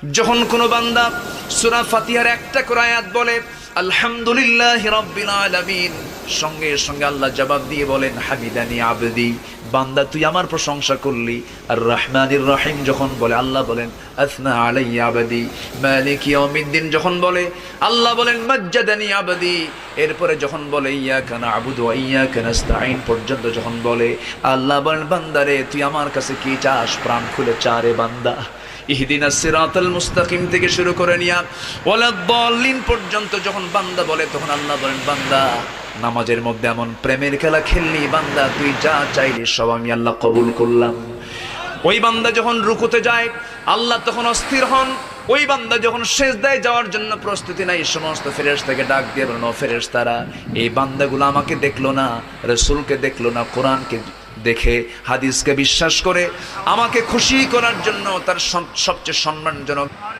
যখন কোনো বান্দা সূরা ফাতিহার একটা করে আয়াত বলে আলহামদুলিল্লাহি রাব্বিল আলামিন, সঙ্গে সঙ্গে আল্লাহ জবাব দিয়ে বলেন হামিদানি আবদি, বান্দা তুই আমার প্রশংসা করলি। আর রহমানির রহিম যখন বলে আল্লাহ বলেন আসনা আলাইয়া আবদি। মালিক ইয়াউমিদ্দিন যখন বলে আল্লাহ বলেন মাজ্জাদানি আবদি। এরপরে যখন বলে ইয়াকা না'বুদু ওয়া ইয়াকা নাস্তাঈন পর্যন্ত যখন বলে আল্লাহ বলেন বান্দারে তুই আমার কাছে কি চাস, প্রাণ খুলে চারে বান্দা। ইহদিনাস সিরাতাল মুস্তাকিম থেকে শুরু করে নিয়া ওয়ালাদ-দাল্লিন পর্যন্ত যখন বান্দা বলে তখন আল্লাহ বলেন বান্দা নামাজের মধ্যে এমন প্রেমের খেলা খেললি বান্দা, তুই যা চাইলি সব আমি আল্লাহ কবুল করলাম। ওই বান্দা যখন রুকুতে যায় আল্লাহ তখন অস্থির হন। ওই বান্দা যখন সিজদায় যাওয়ার জন্য প্রস্তুতি নাই, সমস্ত ফেরেশতাকে ডাক দিয়ে বলেন ও ফেরেশতারা, এই বান্দাগুলো আমাকে দেখলো না, রাসূলকে দেখলো না, কোরআনকে দেখে হাদিসকে বিশ্বাস করে আমাকে খুশি করার জন্য তার সবচেয়ে সম্মানজনক